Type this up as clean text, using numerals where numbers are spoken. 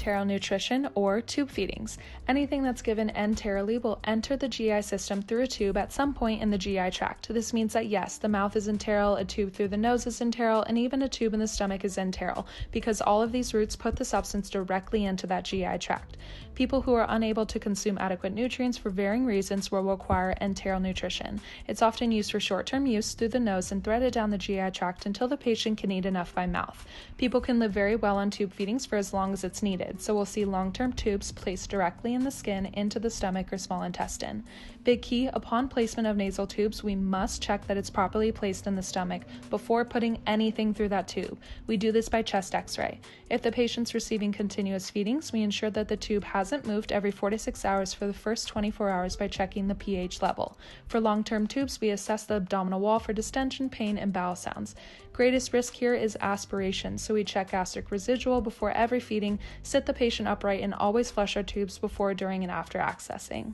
enteral nutrition or tube feedings. Anything that's given enterally will enter the GI system through a tube at some point in the GI tract. This means that yes, the mouth is enteral, a tube through the nose is enteral, and even a tube in the stomach is enteral, because all of these routes put the substance directly into that GI tract. People who are unable to consume adequate nutrients for varying reasons will require enteral nutrition. It's often used for short-term use through the nose and threaded down the GI tract until the patient can eat enough by mouth. People can live very well on tube feedings for as long as it's needed, so we'll see long-term tubes placed directly in the skin into the stomach or small intestine. Big key, upon placement of nasal tubes, we must check that it's properly placed in the stomach before putting anything through that tube. We do this by chest x-ray. If the patient's receiving continuous feedings, we ensure that the tube hasn't moved every 4 to 6 hours for the first 24 hours by checking the pH level. For long-term tubes, we assess the abdominal wall for distension, pain, and bowel sounds. Greatest risk here is aspiration, so we check gastric residual before every feeding, sit the patient upright, and always flush our tubes before, during, and after accessing.